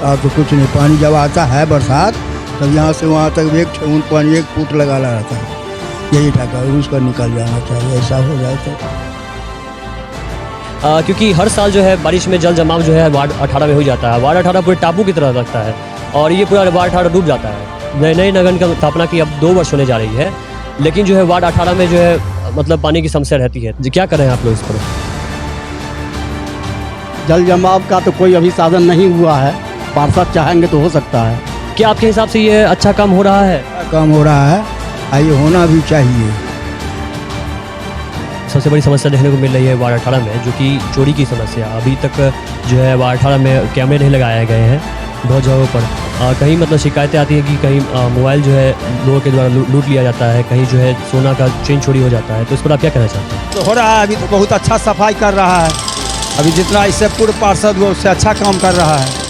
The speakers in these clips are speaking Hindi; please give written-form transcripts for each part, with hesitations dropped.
अब तो कुछ नहीं, पानी जब आता है बरसात तब यहाँ से वहाँ तक एक ठेहुन पानी 1 फुट लगा रहता है, यही ढका उसका निकल जाना चाहिए, ऐसा हो जाए तो। क्योंकि हर साल जो है बारिश में जल जमाव जो है वार्ड 18 में हो जाता है। वार्ड 18 पूरे टापू की तरह लगता है और ये पूरा वार्ड 18 डूब जाता है। नए नगर निगम की स्थापना की अब 2 वर्ष होने जा रही है, लेकिन जो है वार्ड 18 में जो है मतलब पानी की समस्या रहती है। जी क्या करें आप लोग इस पर? जल जमाव का तो कोई अभी साधन नहीं हुआ है, पार्षद चाहेंगे तो हो सकता है। क्या आपके हिसाब से ये अच्छा काम हो रहा है? काम हो रहा है, ये होना भी चाहिए। सबसे बड़ी समस्या देखने को मिल रही है वार्ड 18 में, जो कि चोरी की समस्या। अभी तक जो है वार्ड 18 में कैमरे नहीं लगाए गए हैं बहुत जगहों पर। कहीं मतलब शिकायतें आती हैं कि कहीं मोबाइल जो है लोगों के द्वारा लूट लिया जाता है, कहीं जो है सोना का चेन चोरी हो जाता है। तो इस पर आप क्या कहना चाहते हैं? तो हो रहा है, अभी तो बहुत अच्छा सफाई कर रहा है, अभी जितना इससे पूर्व पार्षद वो उससे अच्छा काम कर रहा है।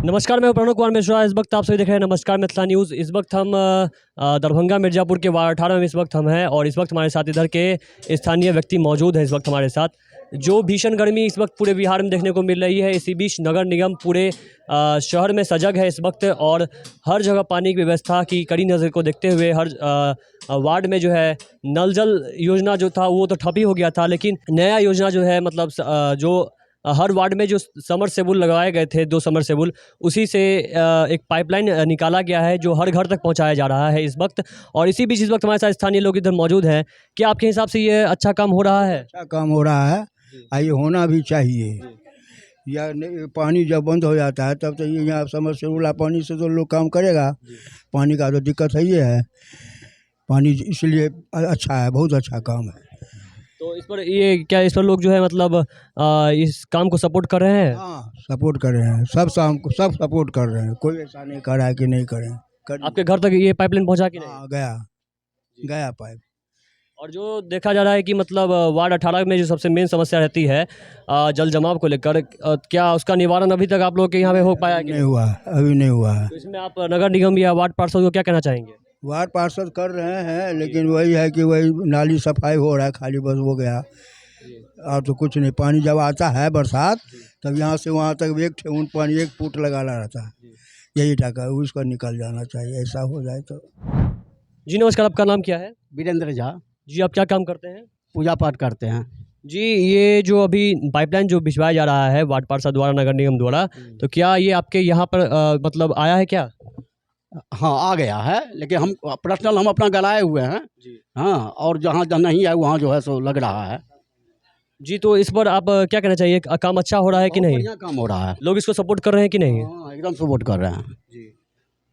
नमस्कार, मैं प्रणव कुमार मिश्रा। इस वक्त आप सभी देख रहे हैं नमस्कार मिथिला न्यूज़। इस वक्त हम दरभंगा मिर्जापुर के वार्ड 18 में इस वक्त हम हैं और इस वक्त हमारे साथ इधर के स्थानीय व्यक्ति मौजूद हैं इस वक्त हमारे साथ। जो भीषण गर्मी इस वक्त पूरे बिहार में देखने को मिल रही है, इसी बीच नगर निगम पूरे शहर में सजग है इस वक्त और हर जगह पानी की व्यवस्था की कड़ी नज़र को देखते हुए हर वार्ड में जो है नल जल योजना जो था वो तो ठप ही हो गया था, लेकिन नया योजना जो है मतलब जो हर वार्ड में जो समरसेबुल लगाए गए थे 2 समरसेबुल, उसी से एक पाइपलाइन निकाला गया है जो हर घर तक पहुंचाया जा रहा है इस वक्त। और इसी बीच इस वक्त हमारे साथ स्थानीय लोग इधर मौजूद हैं। क्या आपके हिसाब से ये अच्छा काम हो रहा है? अच्छा काम हो रहा है, ये होना भी चाहिए। या पानी जब बंद हो जाता है तब तो ये यहाँ समरसेबुल पानी से तो लोग काम करेगा, पानी का तो दिक्कत है, ये है पानी, इसलिए अच्छा है, बहुत अच्छा काम है। तो इस पर ये क्या इस पर लोग जो है मतलब इस काम को सपोर्ट कर रहे हैं? हाँ, सपोर्ट कर रहे हैं, सब शाम को सब सपोर्ट कर रहे हैं, कोई ऐसा नहीं कर रहा है कि नहीं करें। आपके घर तक ये पाइपलाइन पहुंचा कि नहीं? हाँ, गया पाइप। और जो देखा जा रहा है कि मतलब वार्ड 18 में जो सबसे मेन समस्या रहती है जल जमाव को लेकर, क्या उसका निवारण अभी तक आप लोग के यहाँ पे हो पाया कि नहीं हुआ, अभी नहीं हुआ है। तो इसमें आप नगर निगम या वार्ड पार्षद को क्या कहना चाहेंगे? वार्ड पार्षद कर रहे हैं, लेकिन वही है कि वही नाली सफाई हो रहा है, खाली बस हो गया, और तो कुछ नहीं। पानी जब आता है बरसात तब यहाँ से वहाँ तक एक ठेहुन पानी 1 फुट लगा रहता है, यही ढका उसका निकल जाना चाहिए, ऐसा हो जाए तो। जी नमस्कार, आपका नाम क्या है? वीरेंद्र झा। जी आप क्या काम करते हैं? पूजा पाठ करते हैं। जी ये जो अभी पाइपलाइन जो बिछवाया जा रहा है वार्ड पार्षद द्वारा नगर निगम द्वारा, तो क्या ये आपके यहाँ पर मतलब आया है क्या? हाँ आ गया है, लेकिन हम पर्सनल हम अपना गलाए हुए हैं। हाँ, और जहाँ जहाँ नहीं है वहाँ जो है सो लग रहा है। जी तो इस पर आप क्या कहना चाहिए, काम अच्छा हो रहा है कि बहुत नहीं? बढ़िया काम हो रहा है। लोग इसको सपोर्ट कर रहे हैं कि नहीं? हाँ, एकदम सपोर्ट कर रहे हैं।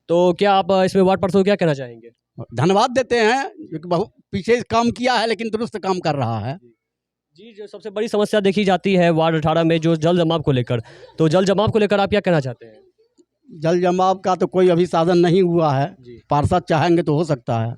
तो क्या आप इसमें वार्ड पार्षद को क्या कहना चाहेंगे? धन्यवाद देते हैं, क्योंकि बहुत पीछे काम किया है लेकिन दुरुस्त काम कर रहा है। जी जो सबसे बड़ी समस्या देखी जाती है वार्ड 18 में जो जल जमाव को लेकर, तो जल जमाव को लेकर आप क्या कहना चाहते हैं? जल जमाव का तो कोई अभी साधन नहीं हुआ है, पार्षद चाहेंगे तो हो सकता है।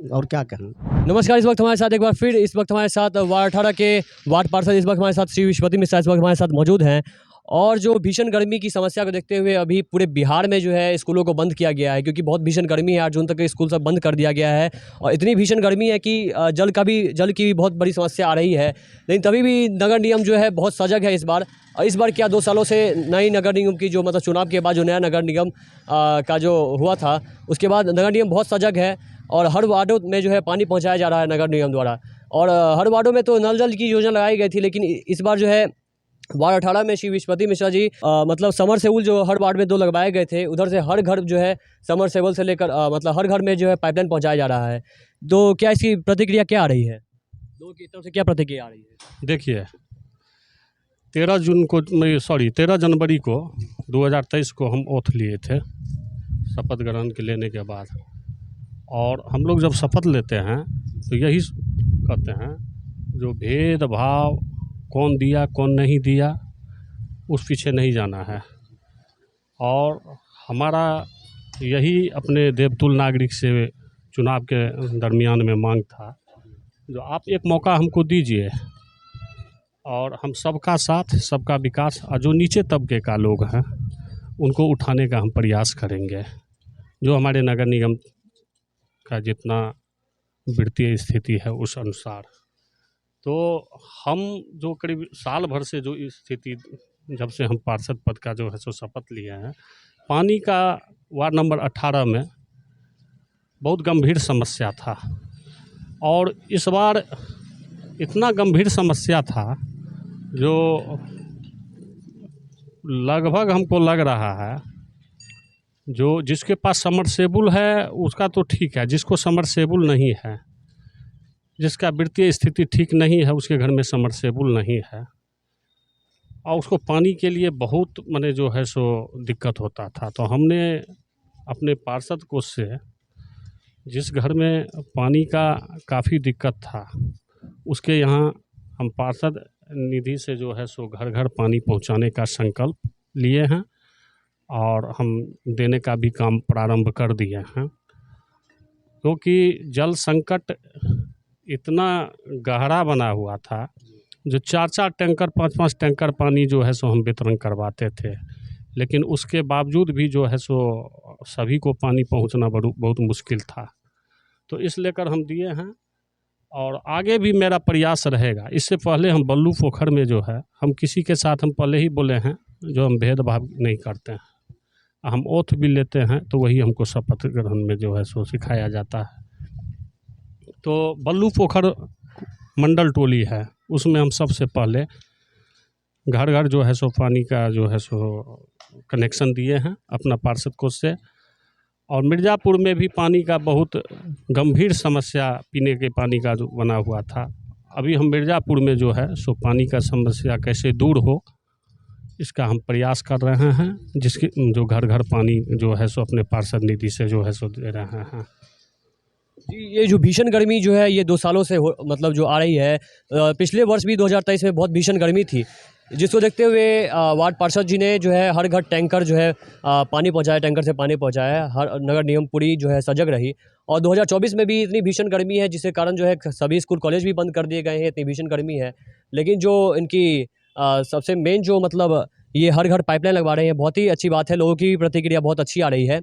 और क्या कहें। नमस्कार, इस वक्त हमारे साथ एक बार फिर इस वक्त हमारे साथ वार्ड 18 के वार्ड पार्षद इस वक्त हमारे साथ श्री विश्वपति मिश्रा इस वक्त हमारे साथ मौजूद हैं। और जो भीषण गर्मी की समस्या को देखते हुए अभी पूरे बिहार में जो है स्कूलों को बंद किया गया है, क्योंकि बहुत भीषण गर्मी है। 8 जून तक स्कूल सब बंद कर दिया गया है और इतनी भीषण गर्मी है कि जल की भी बहुत बड़ी समस्या आ रही है। लेकिन तभी भी नगर निगम जो है बहुत सजग है इस बार। और इस बार क्या 2 सालों से नई नगर निगम की जो मतलब चुनाव के बाद जो नया नगर निगम का जो हुआ था, उसके बाद नगर निगम बहुत सजग है और हर वार्डों में जो है पानी पहुँचाया जा रहा है नगर निगम द्वारा। और हर वार्डों में तो नल जल की योजना लगाई गई थी, लेकिन इस बार जो है वार्ड 18 में श्री विश्वपति मिश्रा जी मतलब समरसेबुल जो हर वार्ड में 2 लगवाए गए थे, उधर से हर घर जो है समरसेबुल से लेकर मतलब हर घर में जो है पाइपलाइन पहुंचाया जा रहा है। तो क्या इसकी प्रतिक्रिया क्या आ रही है, लोगों की तरफ से क्या प्रतिक्रिया आ रही है? देखिए 13 जनवरी को 2023 को हम ओथ लिए थे शपथ ग्रहण के लेने के बाद, और हम लोग जब शपथ लेते हैं तो यही कहते हैं जो भेदभाव कौन दिया कौन नहीं दिया उस पीछे नहीं जाना है। और हमारा यही अपने देवतुल नागरिक से चुनाव के दरमियान में मांग था, जो आप एक मौका हमको दीजिए और हम सबका साथ सबका विकास और जो नीचे तबके का लोग हैं उनको उठाने का हम प्रयास करेंगे। जो हमारे नगर निगम का जितना वित्तीय स्थिति है उस अनुसार तो हम जो करीब साल भर से जो स्थिति, जब से हम पार्षद पद का जो है सो शपथ लिए हैं, पानी का वार्ड नंबर 18 में बहुत गंभीर समस्या था। और इस बार इतना गंभीर समस्या था जो लगभग हमको लग रहा है जो जिसके पास समरसेबुल है उसका तो ठीक है, जिसको समरसेबुल नहीं है, जिसका वित्तीय स्थिति ठीक नहीं है, उसके घर में समरसेबुल नहीं है और उसको पानी के लिए बहुत माने जो है सो दिक्कत होता था। तो हमने अपने पार्षद कोष से जिस घर में पानी का काफ़ी दिक्कत था उसके यहाँ हम पार्षद निधि से जो है सो घर घर पानी पहुँचाने का संकल्प लिए हैं और हम देने का भी काम प्रारंभ कर दिए हैं, क्योंकि जल संकट इतना गहरा बना हुआ था। जो 4-4 टैंकर 5-5 टैंकर पानी जो है सो हम वितरण करवाते थे, लेकिन उसके बावजूद भी जो है सो सभी को पानी पहुंचना बहुत मुश्किल था। तो इस लेकर हम दिए हैं और आगे भी मेरा प्रयास रहेगा। इससे पहले हम बल्लू पोखर में जो है हम किसी के साथ हम पहले ही बोले हैं जो हम भेदभाव नहीं करते हैं, हम ओथ भी लेते हैं तो वही हमको शपथ ग्रहण में जो है सो सिखाया जाता है। तो बल्लू पोखर मंडल टोली है, उसमें हम सबसे पहले घर घर जो है सो पानी का जो है सो कनेक्शन दिए हैं अपना पार्षद कोष से। और मिर्ज़ापुर में भी पानी का बहुत गंभीर समस्या पीने के पानी का जो बना हुआ था। अभी हम मिर्ज़ापुर में जो है सो पानी का समस्या कैसे दूर हो इसका हम प्रयास कर रहे हैं, जिसके जो घर घर पानी जो है सो अपने पार्षद निधि से जो है सो दे रहे हैं। जी, ये जो भीषण गर्मी जो है ये 2 सालों से मतलब जो आ रही है, पिछले वर्ष भी 2023 में बहुत भीषण गर्मी थी, जिसको देखते हुए वार्ड पार्षद जी ने जो है हर घर टैंकर जो है पानी पहुंचाया, टैंकर से पानी पहुंचाया। हर नगर निगम पूरी जो है सजग रही। और 2024 में भी इतनी भीषण गर्मी है जिसके कारण जो है सभी स्कूल कॉलेज भी बंद कर दिए गए हैं, इतनी भीषण गर्मी है। लेकिन जो इनकी सबसे मेन जो मतलब ये हर घर पाइपलाइन लगवा रहे हैं, बहुत ही अच्छी बात है, लोगों की प्रतिक्रिया बहुत अच्छी आ रही है।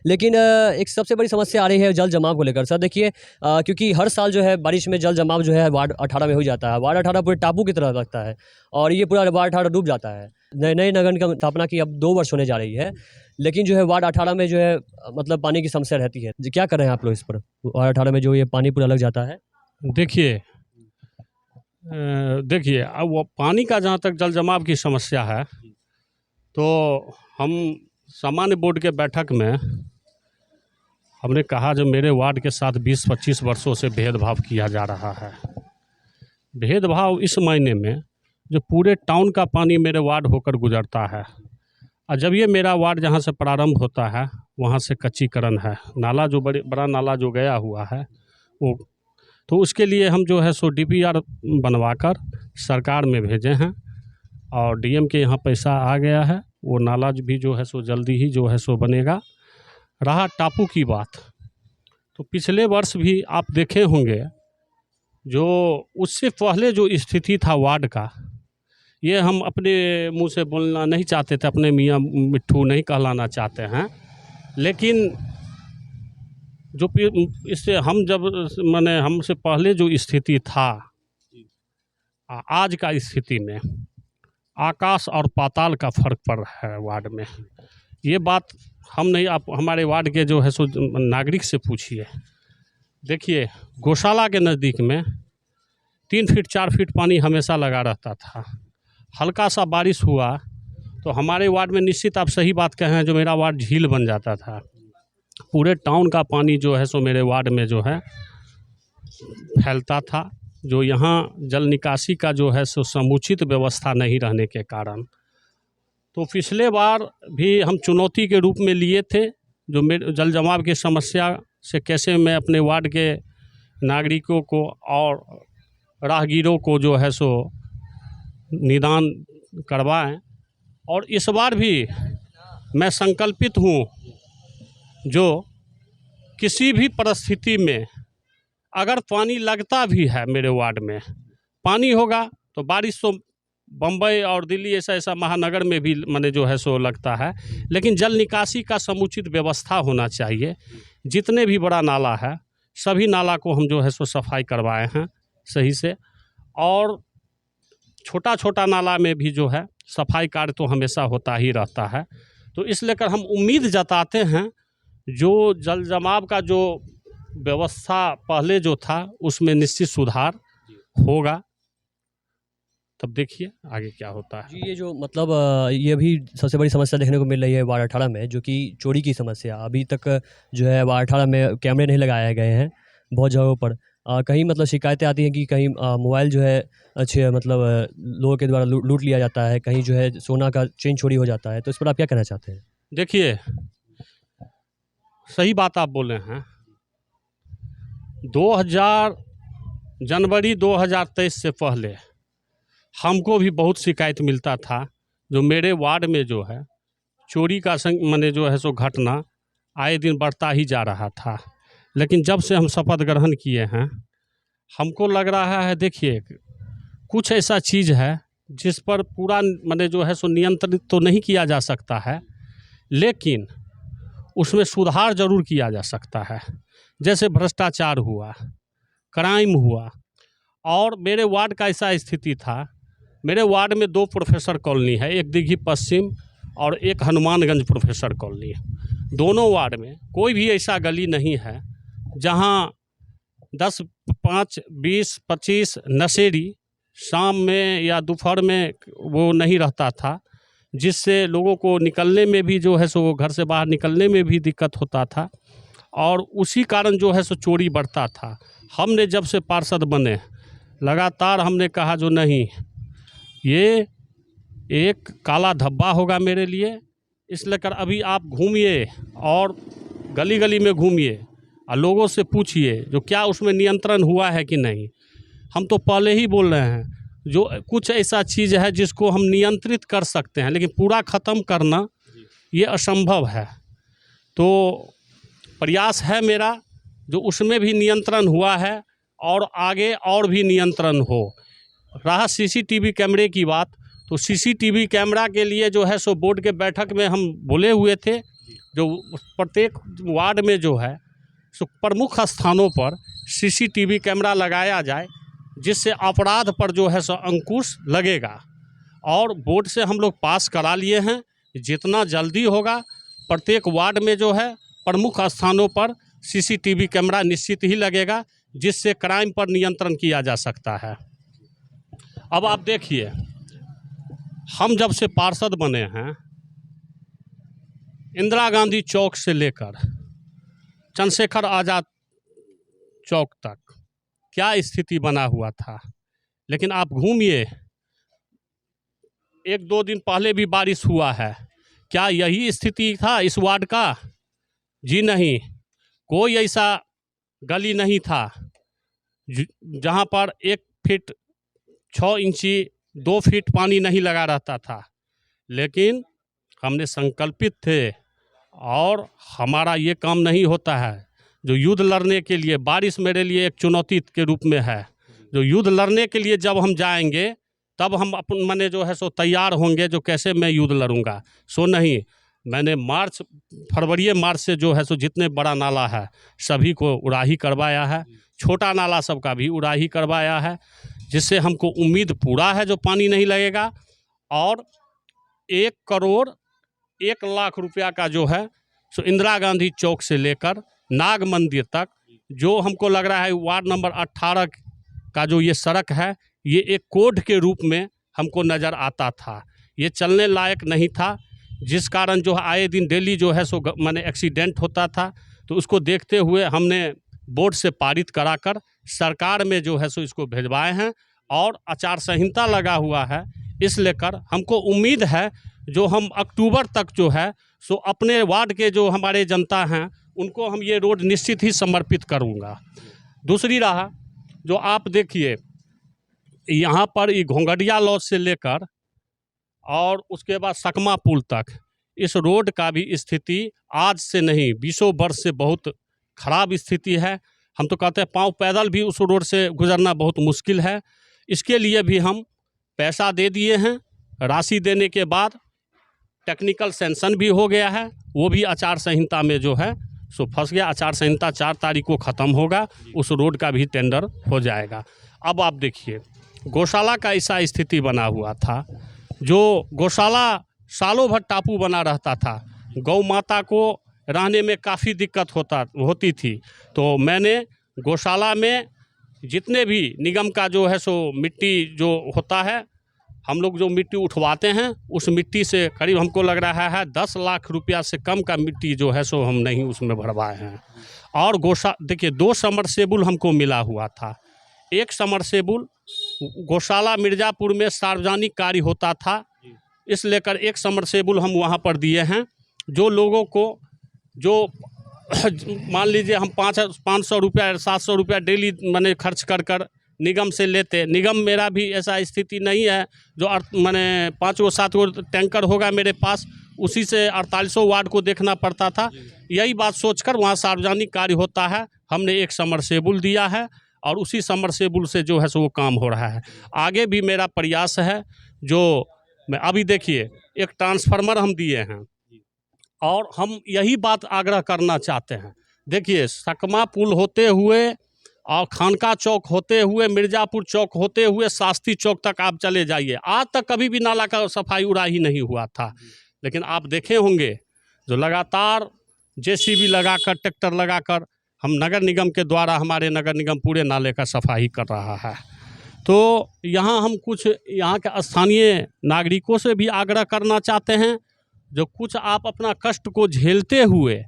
लेकिन एक सबसे बड़ी समस्या आ रही है जल जमाव को लेकर। सर देखिए, क्योंकि हर साल जो है बारिश में जल जमाव जो है वार्ड 18 में हो जाता है। वार्ड 18 पूरे टापू की तरह लगता है और ये पूरा वार्ड 18 डूब जाता है। नए नगर निगम की स्थापना की अब 2 वर्ष होने जा रही है, लेकिन जो है वार्ड 18 में जो है मतलब पानी की समस्या रहती है। जी, क्या कर रहे हैं आप लोग इस पर? वार्ड 18 में जो ये पानी पूरा लग जाता है। देखिए अब वो पानी का जहाँ तक जल जमाव की समस्या है, तो हम सामान्य बोर्ड के बैठक में हमने कहा जो मेरे वार्ड के साथ 20-25 वर्षों से भेदभाव किया जा रहा है। भेदभाव इस मायने में जो पूरे टाउन का पानी मेरे वार्ड होकर गुजरता है, और जब ये मेरा वार्ड जहाँ से प्रारंभ होता है वहाँ से कच्चीकरण है, नाला जो बड़ा नाला जो गया हुआ है वो, तो उसके लिए हम जो है सो DPR बनवाकर सरकार में भेजे हैं और DM के यहाँ पैसा आ गया है। वो नाला भी जो है सो जल्दी ही जो है सो बनेगा। रहा टापू की बात, तो पिछले वर्ष भी आप देखे होंगे जो उससे पहले जो स्थिति था वार्ड का, ये हम अपने मुंह से बोलना नहीं चाहते थे, अपने मियाँ मिट्ठू नहीं कहलाना चाहते हैं, लेकिन जो इससे हम जब माने हमसे पहले जो स्थिति था आज का स्थिति में आकाश और पाताल का फर्क पड़ रहा है वार्ड में। ये बात हम नहीं, आप हमारे वार्ड के जो है सो नागरिक से पूछिए। देखिए गौशाला के नज़दीक में 3 फीट 4 फीट पानी हमेशा लगा रहता था। हल्का सा बारिश हुआ तो हमारे वार्ड में निश्चित आप सही बात कहें, जो मेरा वार्ड झील बन जाता था। पूरे टाउन का पानी जो है सो मेरे वार्ड में जो है फैलता था, जो यहाँ जल निकासी का जो है सो समुचित व्यवस्था नहीं रहने के कारण। तो पिछले बार भी हम चुनौती के रूप में लिए थे जो मेरे जल जमाव की समस्या से कैसे मैं अपने वार्ड के नागरिकों को और राहगीरों को जो है सो निदान करवाएं। और इस बार भी मैं संकल्पित हूँ जो किसी भी परिस्थिति में अगर पानी लगता भी है मेरे वार्ड में, पानी होगा तो बारिश तो बम्बई और दिल्ली ऐसा महानगर में भी माने जो है सो लगता है, लेकिन जल निकासी का समुचित व्यवस्था होना चाहिए। जितने भी बड़ा नाला है सभी नाला को हम जो है सो सफाई करवाए हैं, सही से। और छोटा छोटा नाला में भी जो है सफाई कार्य तो हमेशा होता ही रहता है। तो इस लेकर हम उम्मीद जताते हैं जो जल जमाव का जो व्यवस्था पहले जो था उसमें निश्चित सुधार होगा। तब देखिए आगे क्या होता है। जी, ये जो मतलब ये भी सबसे बड़ी समस्या देखने को मिल रही है वार्ड 18 में, जो कि चोरी की समस्या। अभी तक जो है वार्ड 18 में कैमरे नहीं लगाए गए हैं बहुत जगहों पर। कहीं मतलब शिकायतें आती हैं कि कहीं मोबाइल जो है अच्छे मतलब लोगों के द्वारा लूट लिया जाता है, कहीं जो है सोना का चेन चोरी हो जाता है। तो इस पर आप क्या कहना चाहते हैं? देखिए, सही बात आप बोले हैं। जनवरी 2023 से पहले हमको भी बहुत शिकायत मिलता था। जो मेरे वार्ड में जो है चोरी का माने जो है सो घटना आए दिन बढ़ता ही जा रहा था। लेकिन जब से हम शपथ ग्रहण किए हैं हमको लग रहा है, देखिए कुछ ऐसा चीज़ है जिस पर पूरा माने जो है सो नियंत्रित तो नहीं किया जा सकता है, लेकिन उसमें सुधार जरूर किया जा सकता है। जैसे भ्रष्टाचार हुआ, क्राइम हुआ। और मेरे वार्ड का ऐसा स्थिति था, मेरे वार्ड में 2 प्रोफेसर कॉलोनी है, एक दिघी पश्चिम और एक हनुमानगंज प्रोफेसर कॉलोनी। दोनों वार्ड में कोई भी ऐसा गली नहीं है जहां 10, 5, 20, 25 नशेड़ी शाम में या दोपहर में वो नहीं रहता था, जिससे लोगों को निकलने में भी जो है सो घर से बाहर निकलने में भी दिक्कत होता था। और उसी कारण जो है सो चोरी बढ़ता था। हमने जब से पार्षद बने लगातार हमने कहा जो नहीं, ये एक काला धब्बा होगा मेरे लिए। इसलिए कर अभी आप घूमिए और गली गली में घूमिए और लोगों से पूछिए जो क्या उसमें नियंत्रण हुआ है कि नहीं। हम तो पहले ही बोल रहे हैं जो कुछ ऐसा चीज़ है जिसको हम नियंत्रित कर सकते हैं, लेकिन पूरा ख़त्म करना ये असंभव है। तो प्रयास है मेरा जो उसमें भी नियंत्रण हुआ है और आगे और भी नियंत्रण हो। रहा सीसीटीवी कैमरे की बात, तो सीसीटीवी कैमरा के लिए जो है सो बोर्ड के बैठक में हम बोले हुए थे जो प्रत्येक वार्ड में जो है सो प्रमुख स्थानों पर सीसीटीवी कैमरा लगाया जाए, जिससे अपराध पर जो है सो अंकुश लगेगा। और बोर्ड से हम लोग पास करा लिए हैं, जितना जल्दी होगा प्रत्येक वार्ड में जो है प्रमुख स्थानों पर सीसीटीवी कैमरा निश्चित ही लगेगा, जिससे क्राइम पर नियंत्रण किया जा सकता है। अब आप देखिए, हम जब से पार्षद बने हैं इंदिरा गांधी चौक से लेकर चंद्रशेखर आज़ाद चौक तक क्या स्थिति बना हुआ था। लेकिन आप घूमिए, 1-2 दिन पहले भी बारिश हुआ है, क्या यही स्थिति था इस वार्ड का? जी नहीं, कोई ऐसा गली नहीं था जहां पर 1 फीट 6 इंची 2 फीट पानी नहीं लगा रहता था। लेकिन हमने संकल्पित थे और हमारा ये काम नहीं होता है जो युद्ध लड़ने के लिए, बारिश मेरे लिए एक चुनौती के रूप में है। जो युद्ध लड़ने के लिए जब हम जाएंगे तब हम अपन मने जो है सो तैयार होंगे जो कैसे मैं युद्ध लड़ूंगा। सो नहीं, मैंने फरवरी मार्च से जो है सो जितने बड़ा नाला है सभी को उड़ाही करवाया है, छोटा नाला सबका भी उड़ाही करवाया है, जिससे हमको उम्मीद पूरा है जो पानी नहीं लगेगा। और 1 करोड़ 1 लाख रुपया का जो है सो इंदिरा गांधी चौक से लेकर नाग मंदिर तक जो हमको लग रहा है वार्ड नंबर 18 का जो ये सड़क है ये एक कोड के रूप में हमको नज़र आता था। ये चलने लायक नहीं था, जिस कारण जो आए दिन डेली जो है सो माने एक्सीडेंट होता था। तो उसको देखते हुए हमने बोर्ड से पारित कराकर सरकार में जो है सो इसको भिजवाए हैं और आचार संहिता लगा हुआ है। इस लेकर हमको उम्मीद है जो हम अक्टूबर तक जो है सो अपने वार्ड के जो हमारे जनता हैं उनको हम ये रोड निश्चित ही समर्पित करूँगा। दूसरी रहा जो आप देखिए यहाँ पर ये घोंगडिया लॉज से लेकर और उसके बाद सकमा पुल तक इस रोड का भी स्थिति आज से नहीं 20 वर्ष से बहुत ख़राब स्थिति है। हम तो कहते हैं पाँव पैदल भी उस रोड से गुजरना बहुत मुश्किल है। इसके लिए भी हम पैसा दे दिए हैं। राशि देने के बाद टेक्निकल सेंक्शन भी हो गया है, वो भी आचार संहिता में जो है सो फंस गया। आचार संहिता 4 तारीख को ख़त्म होगा, उस रोड का भी टेंडर हो जाएगा। अब आप देखिए गौशाला का ऐसा स्थिति बना हुआ था, जो गौशाला सालों भर टापू बना रहता था, गौ माता को रहने में काफ़ी दिक्कत होती थी। तो मैंने गौशाला में जितने भी निगम का जो है सो मिट्टी जो होता है, हम लोग जो मिट्टी उठवाते हैं उस मिट्टी से करीब हमको लग रहा है 10 लाख रुपया से कम का मिट्टी जो है सो हम नहीं उसमें भरवाए हैं। और देखिए 2 समरसेबुल हमको मिला हुआ था। एक समरसेबुल गौशाला मिर्ज़ापुर में सार्वजनिक कार्य होता था, इस लेकर एक समरसेबुल हम वहाँ पर दिए हैं। जो लोगों को जो मान लीजिए हम 500 रुपया 700 रुपया डेली मैंने खर्च कर निगम से लेते, निगम मेरा भी ऐसा स्थिति नहीं है जो मैंने 5-7 टैंकर होगा मेरे पास, उसी से 4800 वार्ड को देखना पड़ता था। यही बात सोचकर वहाँ सार्वजनिक कार्य होता है, हमने एक समरसेबुल दिया है और उसी समरसेबुल से जो है सो वो काम हो रहा है। आगे भी मेरा प्रयास है, जो मैं अभी देखिए एक ट्रांसफार्मर हम दिए हैं और हम यही बात आग्रह करना चाहते हैं। देखिए सकमा पुल होते हुए और खानका चौक होते हुए, मिर्ज़ापुर चौक होते हुए शास्त्री चौक तक आप चले जाइए, आज तक कभी भी नाला का सफाई उड़ा ही नहीं हुआ था। लेकिन आप देखे होंगे जो लगातार जेसीबी लगाकर, ट्रैक्टर लगाकर हम नगर निगम के द्वारा, हमारे नगर निगम पूरे नाले का सफाई कर रहा है। तो यहाँ हम कुछ यहाँ के स्थानीय नागरिकों से भी आग्रह करना चाहते हैं, जो कुछ आप अपना कष्ट को झेलते हुए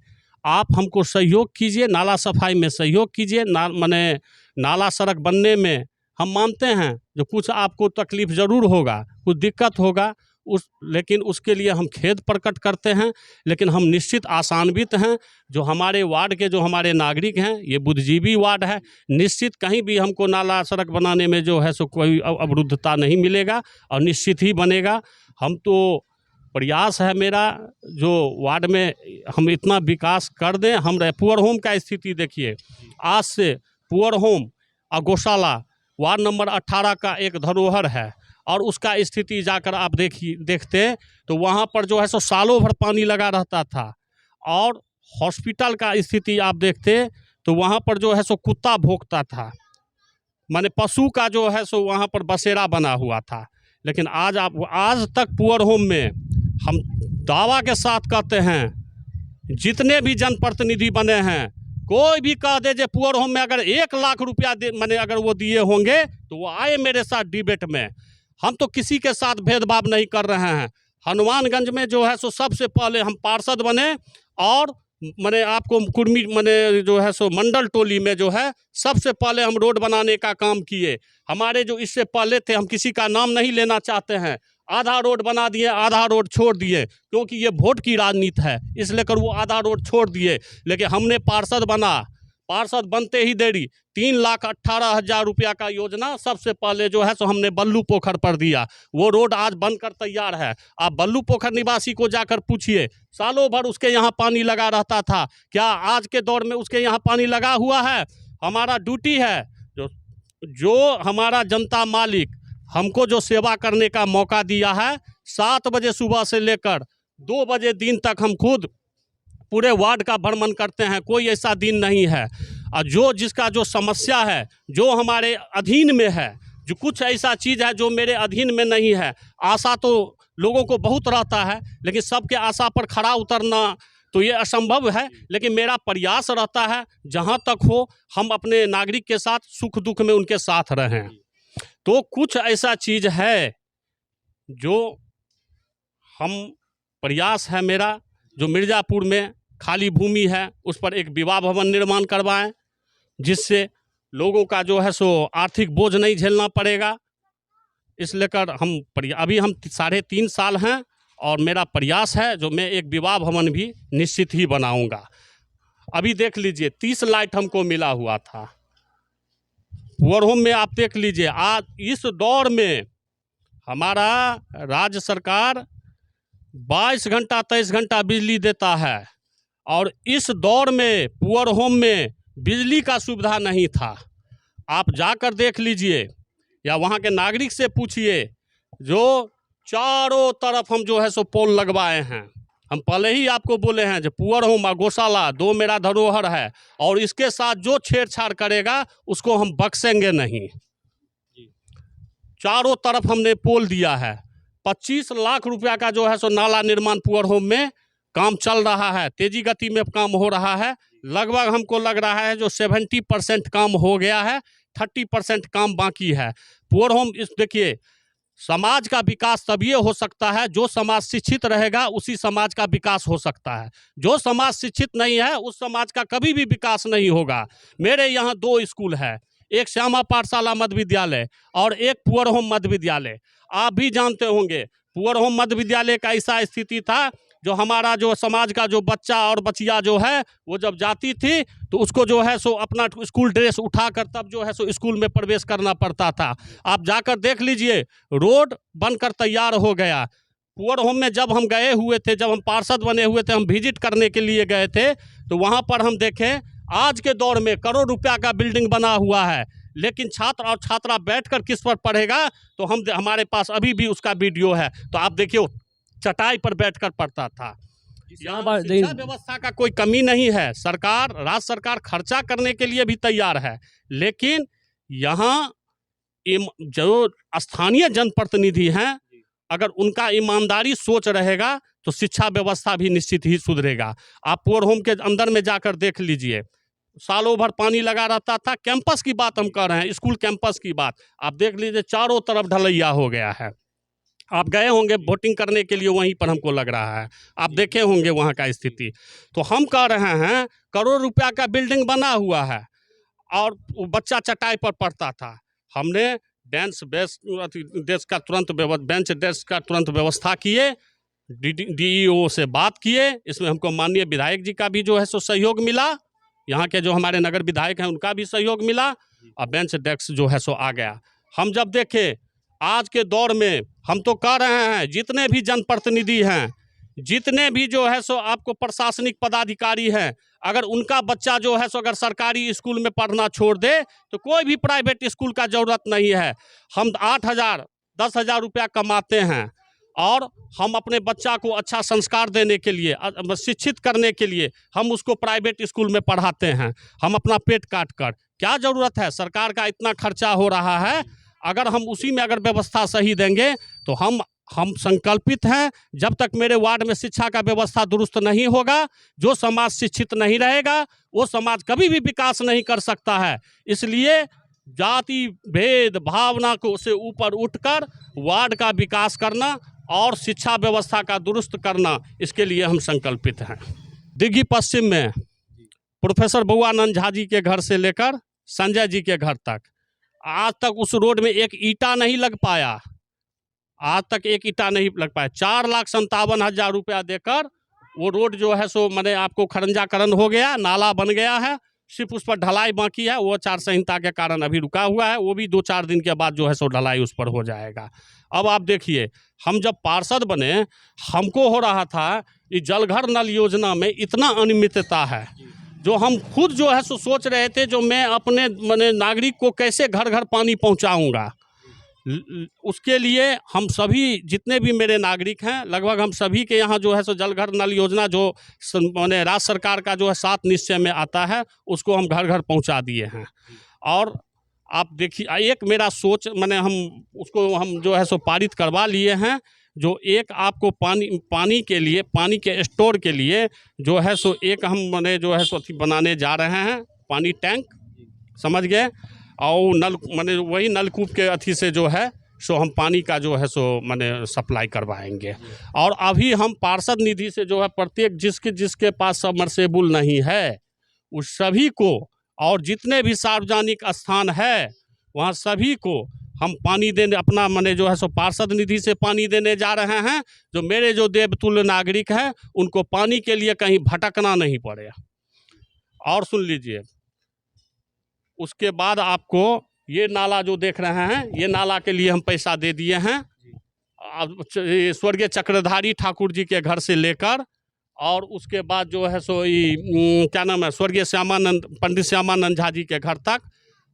आप हमको सहयोग कीजिए, नाला सफाई में सहयोग कीजिए। माने नाला सड़क बनने में हम मानते हैं जो कुछ आपको तकलीफ़ ज़रूर होगा, कुछ दिक्कत होगा, लेकिन उसके लिए हम खेद प्रकट करते हैं। लेकिन हम निश्चित आशान्वित हैं, जो हमारे वार्ड के जो हमारे नागरिक हैं, ये बुद्धिजीवी वार्ड है, निश्चित कहीं भी हमको नाला सड़क बनाने में जो है सो कोई अवरुद्धता नहीं मिलेगा और निश्चित ही बनेगा। हम तो प्रयास है मेरा जो वार्ड में हम इतना विकास कर दें। हम पुअर होम का स्थिति देखिए, आज से पुअर होम और गौशाला वार्ड नंबर 18 का एक धरोहर है और उसका स्थिति जाकर आप देखते तो वहाँ पर जो है सो सालों भर पानी लगा रहता था। और हॉस्पिटल का स्थिति आप देखते तो वहाँ पर जो है सो कुत्ता भौंकता था, माने पशु का जो है सो वहाँ पर बसेरा बना हुआ था। लेकिन आज तक पुअर होम में हम दावा के साथ कहते हैं, जितने भी जनप्रतिनिधि बने हैं, कोई भी कह दे जो पुअर होम में अगर 1 लाख रुपया मैंने अगर वो दिए होंगे तो वो आए मेरे साथ डिबेट में। हम तो किसी के साथ भेदभाव नहीं कर रहे हैं। हनुमानगंज में जो है सो सबसे पहले हम पार्षद बने और मैंने आपको कुर्मी मैंने जो है सो मंडल टोली में जो है सबसे पहले हम रोड बनाने का काम किए। हमारे जो इससे पहले थे, हम किसी का नाम नहीं लेना चाहते हैं, आधा रोड बना दिए, आधा रोड छोड़ दिए, क्योंकि ये वोट की राजनीति है, इसलिए कर वो आधा रोड छोड़ दिए। लेकिन हमने पार्षद बनते ही देरी 3,18,000 रुपया का योजना सबसे पहले जो है सो हमने बल्लू पोखर पर दिया। वो रोड आज बनकर तैयार है। आप बल्लू पोखर निवासी को जाकर पूछिए, सालों भर उसके यहाँ पानी लगा रहता था, क्या आज के दौर में उसके यहाँ पानी लगा हुआ है? हमारा ड्यूटी है, जो हमारा जनता मालिक हमको जो सेवा करने का मौका दिया है, 7 बजे सुबह से लेकर 2 बजे दिन तक हम खुद पूरे वार्ड का भ्रमण करते हैं। कोई ऐसा दिन नहीं है और जिसका जो समस्या है, जो हमारे अधीन में है, जो कुछ ऐसा चीज़ है जो मेरे अधीन में नहीं है। आशा तो लोगों को बहुत रहता है, लेकिन सबके आशा पर खड़ा उतरना तो ये असंभव है। लेकिन मेरा प्रयास रहता है जहाँ तक हो हम अपने नागरिक के साथ सुख दुख में उनके साथ रहें। तो कुछ ऐसा चीज़ है जो हम प्रयास है मेरा, जो मिर्ज़ापुर में खाली भूमि है उस पर एक विवाह भवन निर्माण करवाएं, जिससे लोगों का जो है सो आर्थिक बोझ नहीं झेलना पड़ेगा। इस लेकर अभी हम 3.5 साल हैं और मेरा प्रयास है जो मैं एक विवाह भवन भी निश्चित ही बनाऊंगा। अभी देख लीजिए 30 लाइट हमको मिला हुआ था पुअर होम में। आप देख लीजिए आज इस दौर में हमारा राज्य सरकार 22 घंटा 23 घंटा बिजली देता है और इस दौर में पुअर होम में बिजली का सुविधा नहीं था। आप जाकर देख लीजिए या वहाँ के नागरिक से पूछिए, जो चारों तरफ हम जो है सो पोल लगवाए हैं। हम पहले ही आपको बोले हैं जो पुअर होम और गौशाला 2 मेरा धरोहर है और इसके साथ जो छेड़छाड़ करेगा उसको हम बख्शेंगे नहीं। चारों तरफ हमने पोल दिया है। 25 लाख रुपया का जो है सो नाला निर्माण पुअर होम में काम चल रहा है, तेजी गति में काम हो रहा है। लगभग हमको लग रहा है जो 70% काम हो गया है, 30% काम बाकी है। पुअर होम इस देखिए, समाज का विकास तभी हो सकता है, जो समाज शिक्षित रहेगा उसी समाज का विकास हो सकता है। जो समाज शिक्षित नहीं है उस समाज का कभी भी विकास नहीं होगा। मेरे यहाँ 2 स्कूल है, एक श्यामा पाठशाला मध्य विद्यालय और एक पुअर होम मध्य विद्यालय। आप भी जानते होंगे पुअर होम मध्य विद्यालय का ऐसा स्थिति था, जो हमारा जो समाज का जो बच्चा और बचिया जो है वो जब जाती थी तो उसको जो है सो अपना स्कूल ड्रेस उठाकर तब जो है सो स्कूल में प्रवेश करना पड़ता था। आप जाकर देख लीजिए, रोड बनकर तैयार हो गया। पुअर होम में जब हम गए हुए थे, जब हम पार्षद बने हुए थे, हम विजिट करने के लिए गए थे, तो वहाँ पर हम देखें आज के दौर में करोड़ रुपया का बिल्डिंग बना हुआ है, लेकिन छात्र और छात्रा बैठकर किस पर पढ़ेगा, तो हमारे पास अभी भी उसका वीडियो है। तो आप देखिए चटाई पर बैठकर पढ़ता था। यहाँ पर शिक्षा व्यवस्था का कोई कमी नहीं है। सरकार, राज्य सरकार खर्चा करने के लिए भी तैयार है, लेकिन यहाँ जो स्थानीय जनप्रतिनिधि हैं, अगर उनका ईमानदारी सोच रहेगा तो शिक्षा व्यवस्था भी निश्चित ही सुधरेगा। आप पुअर होम के अंदर में जाकर देख लीजिए, सालों भर पानी लगा रहता था। कैंपस की बात हम कर रहे हैं, स्कूल कैंपस की बात। आप देख लीजिए चारों तरफ ढलैया हो गया है। आप गए होंगे वोटिंग करने के लिए, वहीं पर हमको लग रहा है, आप देखे होंगे वहाँ का स्थिति। तो हम कह रहे हैं करोड़ रुपया का बिल्डिंग बना हुआ है और बच्चा चटाई पर पढ़ता था। हमने बेंच का तुरंत व्यवस्था किए, DEO से बात किए। इसमें हमको माननीय विधायक जी का भी जो है सो सहयोग मिला, यहाँ के जो हमारे नगर विधायक हैं उनका भी सहयोग मिला और बेंच डेस्क जो है सो आ गया। हम जब देखे आज के दौर में, हम तो कह रहे हैं जितने भी जनप्रतिनिधि हैं, जितने भी जो है सो आपको प्रशासनिक पदाधिकारी हैं, अगर उनका बच्चा जो है सो अगर सरकारी स्कूल में पढ़ना छोड़ दे तो कोई भी प्राइवेट स्कूल का ज़रूरत नहीं है। हम 8,000 10,000 रुपया कमाते हैं और हम अपने बच्चा को अच्छा संस्कार देने के लिए, शिक्षित करने के लिए हम उसको प्राइवेट स्कूल में पढ़ाते हैं, हम अपना पेट काट कर। क्या ज़रूरत है, सरकार का इतना खर्चा हो रहा है, अगर हम उसी में अगर व्यवस्था सही देंगे तो हम संकल्पित हैं। जब तक मेरे वार्ड में शिक्षा का व्यवस्था दुरुस्त नहीं होगा, जो समाज शिक्षित नहीं रहेगा वो समाज कभी भी विकास नहीं कर सकता है। इसलिए जाति भेद भावना को से ऊपर उठकर वार्ड का विकास करना और शिक्षा व्यवस्था का दुरुस्त करना, इसके लिए हम संकल्पित हैं। दिग्घी पश्चिम में प्रोफेसर बउआनंद झा जी के घर से लेकर संजय जी के घर तक आज तक उस रोड में एक ईंटा नहीं लग पाया, आज तक एक ईंटा नहीं लग पाया। 4,57,000 रुपया देकर वो रोड जो है सो मैंने आपको खरंजाकरण हो गया, नाला बन गया है, सिर्फ उस पर ढलाई बाकी है। वो आचार संहिता के कारण अभी रुका हुआ है, वो भी 2-4 दिन के बाद जो है सो ढलाई उस पर हो जाएगा। अब आप देखिए, हम जब पार्षद बने हमको हो रहा था कि जलघर नल योजना में इतना अनियमितता है, जो हम खुद जो है सो सोच रहे थे जो मैं अपने मैंने नागरिक को कैसे घर घर पानी पहुंचाऊंगा। उसके लिए हम सभी जितने भी मेरे नागरिक हैं, लगभग हम सभी के यहाँ जो है सो जलघर नल योजना जो मैंने राज्य सरकार का जो है 7 निश्चय में आता है, उसको हम घर घर पहुंचा दिए हैं। और आप देखिए, एक मेरा सोच मैंने हम जो है सो पारित करवा लिए हैं, जो एक आपको पानी के लिए, पानी के स्टोर के लिए जो है सो एक हम मैंने जो है सो बनाने जा रहे हैं, पानी टैंक, समझ गए। और मैंने वही नलकूप के अथी से जो है सो हम पानी का जो है सो मैंने सप्लाई करवाएंगे। और अभी हम पार्षद निधि से जो है प्रत्येक जिसके पास सबमर्सिबल नहीं है उस सभी को, और जितने भी सार्वजनिक स्थान है वहाँ सभी को हम पानी देने अपना मैंने जो है सो पार्षद निधि से पानी देने जा रहे हैं। जो मेरे जो देवतुल्य नागरिक हैं उनको पानी के लिए कहीं भटकना नहीं पड़े। और सुन लीजिए, उसके बाद आपको ये नाला जो देख रहे हैं, ये नाला के लिए हम पैसा दे दिए हैं। स्वर्गीय चक्रधारी ठाकुर जी के घर से लेकर और उसके बाद जो है सो क्या नाम है, स्वर्गीय पंडित श्यामानंद झा जी के घर तक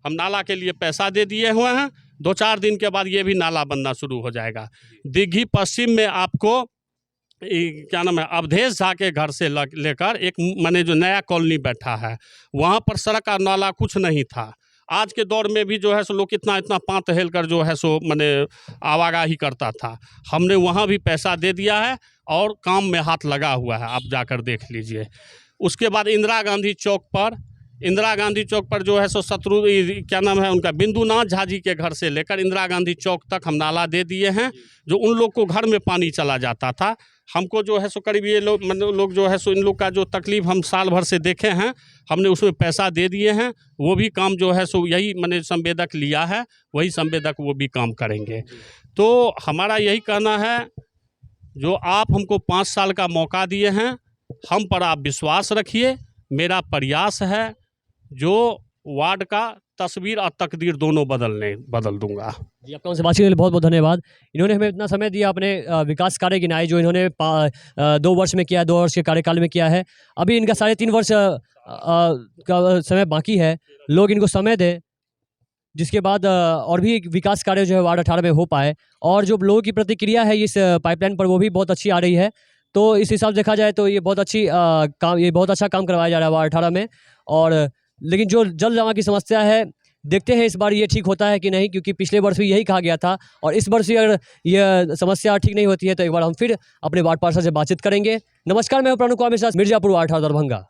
हम नाला के लिए पैसा दे दिए हुए हैं। 2-4 दिन के बाद ये भी नाला बनना शुरू हो जाएगा। दिग्घी पश्चिम में आपको क्या नाम है, अवधेश झा के घर से लेकर एक मैंने जो नया कॉलोनी बैठा है, वहाँ पर सड़क और नाला कुछ नहीं था। आज के दौर में भी जो है सो लोग इतना इतना पाँत हेल कर जो है सो मैंने आवाजाही करता था। हमने वहाँ भी पैसा दे दिया है और काम में हाथ लगा हुआ है, आप जाकर देख लीजिए। उसके बाद इंदिरा गांधी चौक पर जो है सो क्या नाम है उनका, बिंदुनाथ झा जी के घर से लेकर इंदिरा गांधी चौक तक हम नाला दे दिए हैं। जो उन लोग को घर में पानी चला जाता था, हमको जो है सो करीब ये लोग जो है सो इन लोग का जो तकलीफ हम साल भर से देखे हैं, हमने उसमें पैसा दे दिए हैं। वो भी काम जो है सो यही मैंने संवेदक लिया है, वही संवेदक वो भी काम करेंगे। तो हमारा यही कहना है, जो आप हमको 5 साल का मौका दिए हैं, हम पर आप विश्वास रखिए। मेरा प्रयास है जो वार्ड का तस्वीर और तकदीर दोनों बदल दूंगा। जी, आपका उनसे बातचीत के लिए बहुत बहुत धन्यवाद। इन्होंने हमें इतना समय दिया, अपने विकास कार्य गिनाए जो इन्होंने 2 वर्ष में किया है, 2 वर्ष के कार्यकाल में किया है। अभी इनका 3.5 वर्ष का समय बाकी है। लोग इनको समय दें, जिसके बाद और भी विकास कार्य जो है वार्ड 18 में हो पाए। और जो लोगों की प्रतिक्रिया है इस पाइपलाइन पर, वो भी बहुत अच्छी आ रही है। तो इस हिसाब से देखा जाए तो ये बहुत अच्छा काम करवाया जा रहा है वार्ड 18 में। और लेकिन जो जल जमाव की समस्या है, देखते हैं इस बार ये ठीक होता है कि नहीं, क्योंकि पिछले वर्ष भी यही कहा गया था। और इस वर्ष भी अगर यह समस्या ठीक नहीं होती है तो एक बार हम फिर अपने वार्ड पार्षद से बातचीत करेंगे। नमस्कार, मैं प्रणव कुमार मिश्रा, मिर्जापुर वार्ड 18 दरभंगा।